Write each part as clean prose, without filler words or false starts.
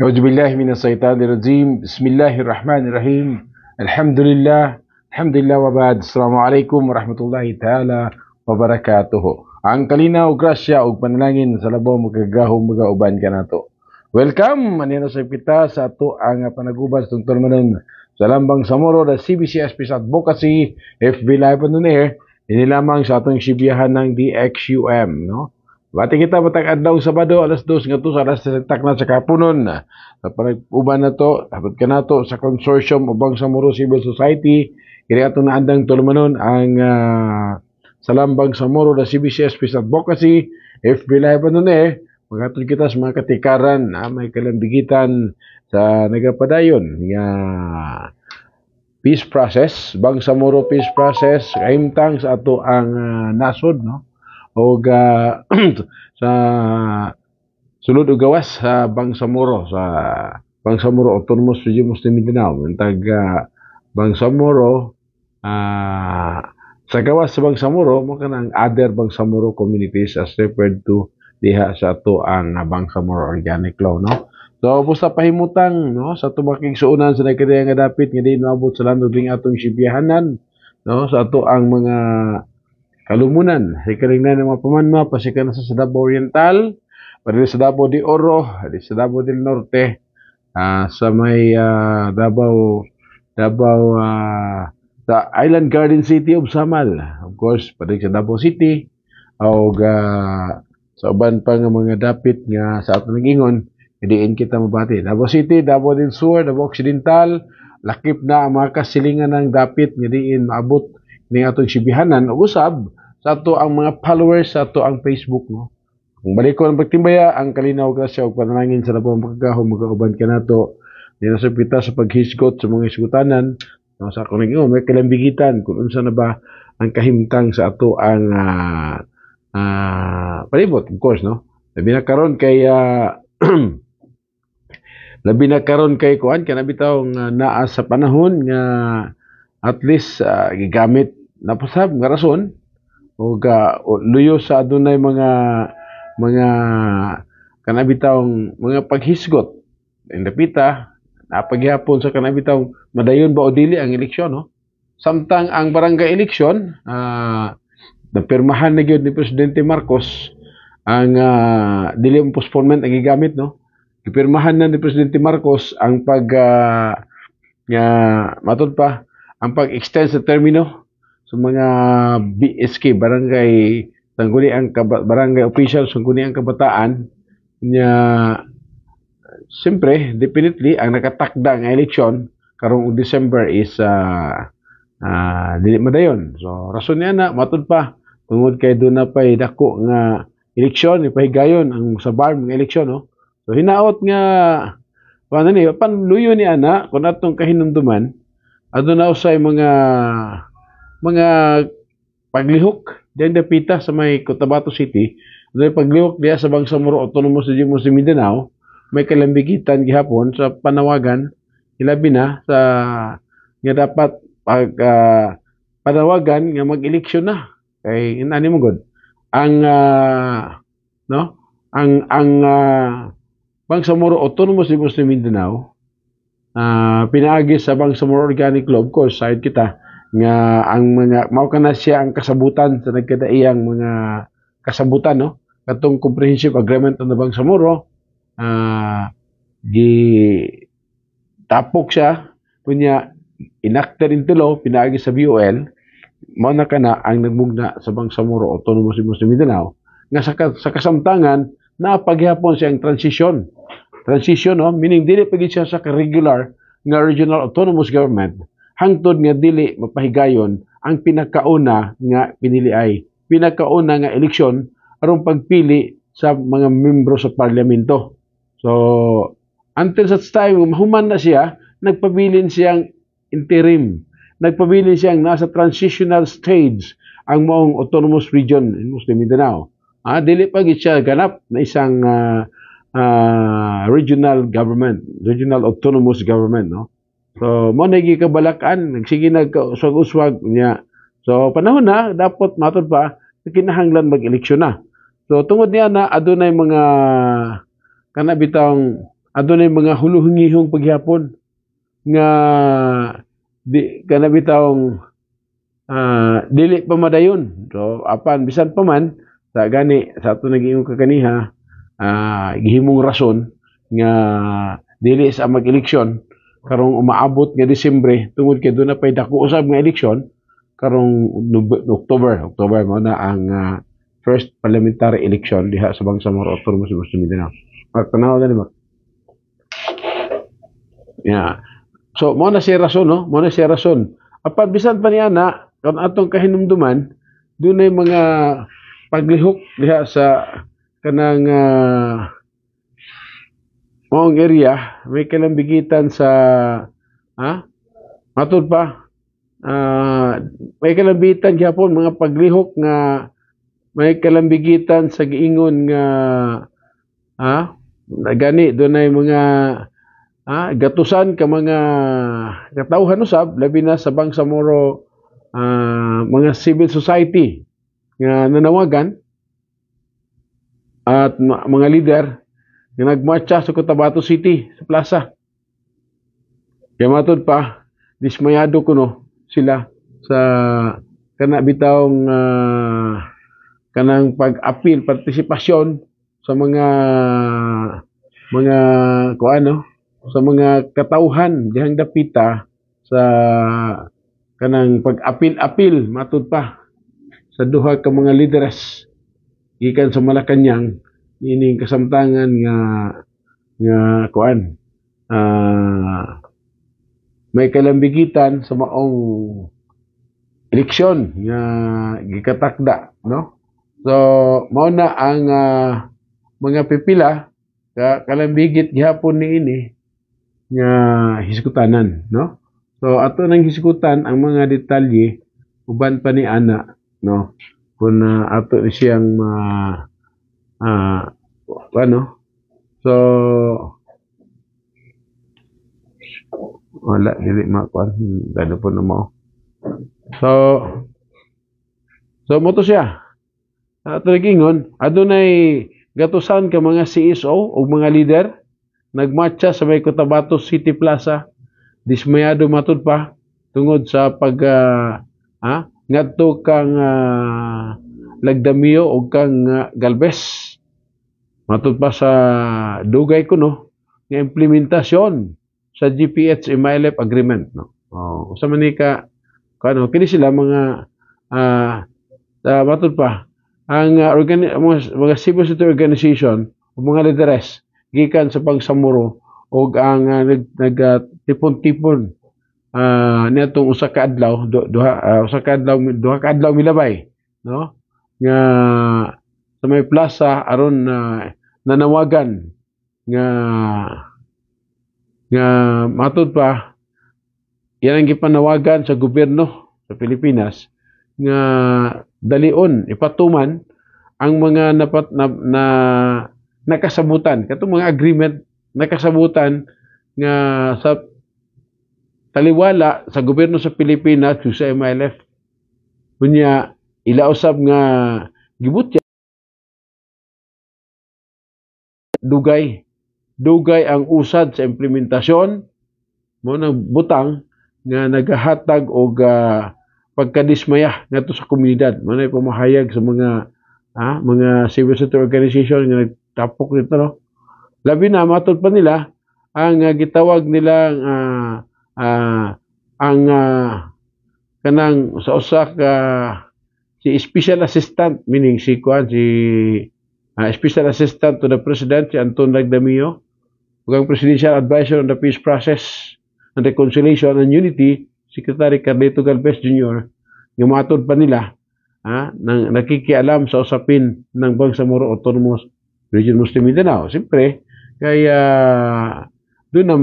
A'udzubillahi minasyaitonirrajim. Bismillahirrahmanirrahim. Alhamdulillah wa ba'd. Assalamualaikum warahmatullahi taala wabarakatuh. Ang kalinaw, grasya ug panalangin sa labaw magagahom mga uban kanato. Welcome manino sa kita sa ato ang panagubas tungtol manon sa Lambang Samoro da CBC Peace Advocacy FB Live on air. Ini lamang sa atong sibiyahan ng DXUM, no? Bati kita matag adlaw Sabado alas 2 ngadto sa alas 7 na sa kapunon. Sa panag-uban na to, dapat ka na to sa consortium ubang Samoro Civil Society. Kini atong naandang tulumanon ang sa Lambang Samoro da CBC Peace Advocacy FB Live on air. Magatod kita sa mga katikaran na may kalambigitan sa nagapadayon nga peace process, Bangsamoro peace process, kahimtang sa ato ang nasod, no? O sa sulod o gawas sa Bangsamoro, sa Bangsamoro Autonomous Region Muslim Mindanao, tag Bangsamoro, sa gawas sa Bangsamoro, mo kanang other Bangsamoro communities as referred to diha sa ato ang Bangsamoro Organic Law, no? So, busta pahimutang, no, sa tumaking suunan sa nagkadaya nga dapit nga di maabot sa landod ning atong sibiyahanan, no, sa ato ang mga kalumunan, hikaling na ng mga pamanma, pasikan na sa Davao Oriental, pwede sa Davao de Oro, sa Davao del Norte, sa may Davao, sa Island Garden City of Samal, of course, pwede sa Davao City, o sa uban pa nga mga dapit nga sa atong ingon, diin kita mabati. Davao City, Davao del Sur, Davao Occidental, lakip na ang mga kasilingan ng dapit nga diin maabot ning atong sibihanan ug usab sa ato ang mga followers sa ato ang Facebook, no. Kung balikon ang pagtimbaya ang kalinaw grasya ug panalangin sa labaw magagahom magauban kanato dina sa pita sa paghisgot sa mga isgutanan, no, sa akong ingon may kalambigitan kung unsa na ba ang kahimtang sa ato ang palibot, of course, no. Labi na karon kay kuan kana bitaw naa sa panahon nga at least gigamit na pasab nga rason o luyo sa adunay mga kanabitawng mga paghisgot indapita napaghapon sa kanabitawng madayon ba o dili ang eleksyon, no. Samtang ang barangay eleksyon napirmahan na gyud ni Presidente Marcos ang dili ang postponement ang gigamit, no. Ipirmahan na ni Presidente Marcos ang matod pa ang pag-extend sa termino sa mga BSK, barangay sangguniang barangay officials sangguniang kabataan nya. Siyempre, definitely ang nakatakda nga eleksyon karong December is dili madayon. So rason niya na matod pa tungod kay doon na pay dako nga eleksyon ipahigayon ang sa BARM nga eleksyon, no. So hinaot nga panluyo ni ana kun atong kahinumduman aduna usay mga paglihok diyan dapita sa may Cotabato City, adunay paglihok diya sa Bangsamoro Autonomous Region Muslim Mindanao, may kalambigitan gihapon sa panawagan ilabi na sa nga dapat panawagan nga mag-eleksyon na kay inani mo gud ang no ang Bangsamoro Autonomous University of Mindanao pinaagi sa Bangsamoro Organic Law, of course side kita nga ang mga mao kana siya ang kasabutan sa nagkadaiyang mga kasabutan no katong comprehensive agreement on the Bangsamoro gi tapok siya kunya enacted into law pinaagi sa BOL mao na kana ang nagmugna sa Bangsamoro Autonomous University of Mindanao nga sa kasamtangan napaghapon siyang transition no meaning dili pa gid siya sa regular nga regional autonomous government hangtod nga dili mapahigayon ang pinakauna nga pinakauna nga eleksyon aron pagpili sa mga membro sa parlamento. So until such time mahuman na siya nagpabilin siyang interim, nagpabilin siyang nasa transitional stage ang maong autonomous region in Muslim Mindanao. Dili pa gid siya ganap na isang regional government, regional autonomous government, no? So, mo nagi kabalakan, nagsige naguswag-uswag niya. So, panahon na, dapat matod pa, kinahanglan mag-eleksyon na. So, tungod niya na, adunay mga, adunay mga huluhungihong paghapon, nga, kanabitang, dili pa madayon. So, apan, bisan pa man, sa gani, sa ito nag-iong kakaniha, gihimong rason, nga, dili sa mag-eleksyon, karong umaabot nga Disyembre tungod kay doon na pay dako usab nga eleksyon karong October mo na ang first parliamentary election diha sa Bangsamoro Autonomous University of Mindanao. Tanaw na nimo. Yeah. So mo na siya rason no, mo na siya rason. Apan bisan pa niya na kon atong kahinumduman dunay mga paglihok diha sa kanang mong area, may kalambigitan sa, matod pa, may kalambigitan gyapon mga paglihok nga, may kalambigitan sa giingon nga, gani, doon ay mga, gatusan ka mga katauhan usab, labi na sa Bangsamoro, mga civil society nga nanawagan, at mga leader, nga nagmarcha sa Cotabato City, sa plaza. Kaya matod pa, dismayado ko no, sila sa kanabitawng kanang pag-appeal, partisipasyon sa mga sa mga katauhan dihang dapita sa kanang pag-appeal matod pa sa duha ka mga leaders gikan sa Malacañang ining kasamtangan nga may kalambigitan sa maong eleksyon nga gikatakda no so mao na ang mga pipila kalambigit gihapon niini nga hiskutanan no so ato nang hiskutan ang mga detalye uban pa ni ana no kun ato siyang so wala dili makuan gano po na mo so mo to siya ato nagingon adunay gatusan ka mga CSO o mga leader nagmatcha sa may Cotabato City Plaza dismayado matud pa tungod sa pag ngadto kang Lagdamio o kang Galvez matud pa sa dugay ko no nga implementasyon sa GPH MILF agreement no usa man ni ka kano kini sila mga matud pa ang mga civil society organization o mga leaders gikan sa Bangsamoro o ang nagtipon-tipon niadtong usa ka adlaw duha ka adlaw milabay no nga sa may plaza aron nanawagan nga matud pa yan ang gipanawagan sa gobyerno sa Pilipinas nga dalion ipatuman ang mga nakasabutan katong mga agreement nakasabutan nga sa taliwala sa gobyerno sa Pilipinas sa MILF kunya ila usab nga gibutya dugay ang usad sa implementasyon mo nang butang nga nagahatag og pagkadismaya ngadto sa komunidad. Manay pamahayag sa mga civil society organization nga nagtapok nito, no? Labi na matod pa nila ang gitawag nilang ang kanang sa usa ka si special assistant, meaning si special assistant to the president, si Anton Lagdamio, ug ang presidential advisor on the peace process and reconciliation and unity, Secretary Carlito Galvez Jr., nga matod pa nila nang nakikialam sa usapin ng Bangsamoro Autonomous Region Muslim Mindanao. Siyempre, kaya doon na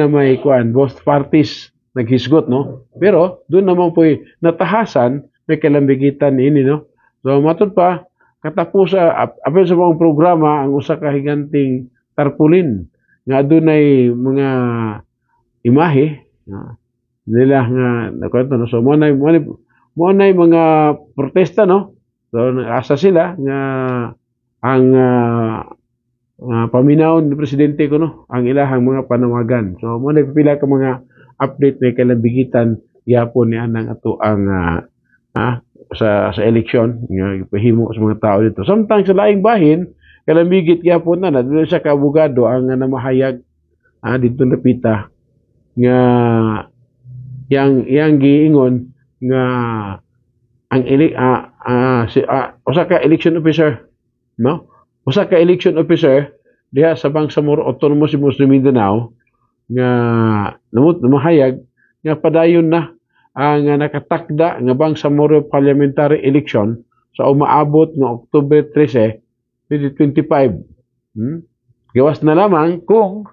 may both parties naghisgot, no? Pero doon naman po natahasan, may kalambigitan ini, no? So matod pa katapusa apil sa mga programa ang usa ka higanting tarpaulin nga adunay mga imahe nila nga nakwento, no? So mo nay mga protesta, no? So asa sila nga ang paminawon ni presidente ko, no, ang ilahang mga panawagan. So mo nay pipila ka mga update na kalambigitan yapon ni anang ato ang sa eleksyon nga ipahimo sa mga tao dito. Sometimes sa laing bahin kalambigit yapon na dili sa kaabogado ang namahayag dito napita nga yang giingon nga ang usa ka election officer, no? Usa ka election officer diha sa Bangsamoro Autonomous Muslim Mindanao nga namahayag nga padayon na ang nakatakda nga Bangsamoro parliamentary election sa umaabot nga October 13, 2025. Gawas na lamang kung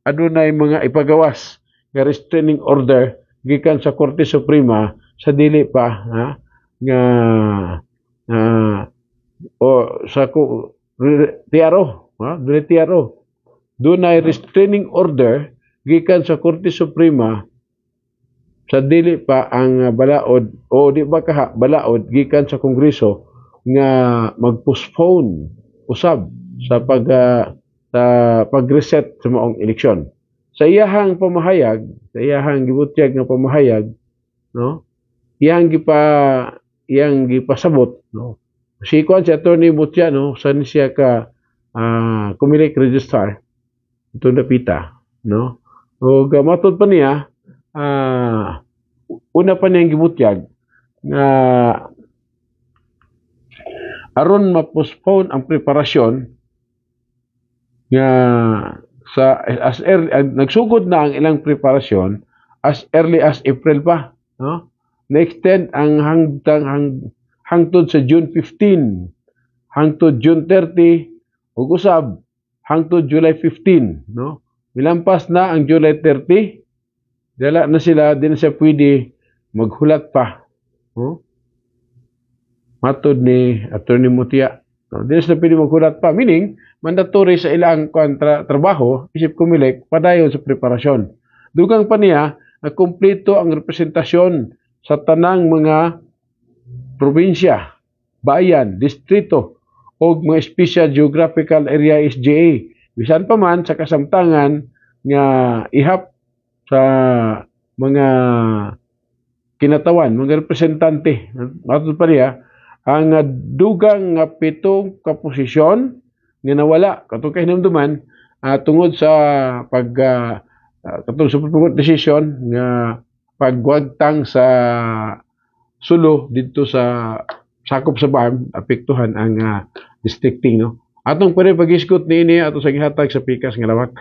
adunay mga ipagawas nga restraining order gikan sa Korte Suprema sa dili pa nga o sa TRO, TRO. Dunay restraining order gikan sa Korte Suprema sa dili pa ang balaod o di ba balaod gikan sa Kongreso nga mag-postpone usab sa pag-reset sa maong eleksyon. Sa iyahang pamahayag, sa iyahang gibutyag nga pamahayag, no? Iyang gipasabot, no? Si Attorney Butya, no, sa siya ka Comelec registrar ito napita, no? O matod pa niya una pa niyang gibutyag nga aron ma-postpone ang preparasyon nga nagsugod na ang ilang preparasyon as early as April pa, no? Na-extend ang hangtod sa June 15, hangtod June 30, ug usab hangtod July 15, no? Milampas na ang July 30, dala na sila, din siya pwede maghulat pa, no? Matod ni Attorney Mutia, no? Din sila pwede maghulat pa, meaning mandatory sa ilang trabaho isip Comelec padayon sa preparasyon. Dugang pa niya na kumpleto ang representasyon sa tanang mga probinsya, bayan, distrito o mga Special Geographical Area SGA. Bisan pa man sa kasamtangan nga ihap sa mga kinatawan, mga representante. Matod pa niya, ang dugang 7 ka posisyon nga nawala katong kahinumduman tungod sa katong Supreme Court decision nga pagwagtang sa sulo dito sa sakop sa BARM, apektuhan ang districting, no? Atong pwede pag-isgot niini ato sa gihatag sa pikas nga lawak.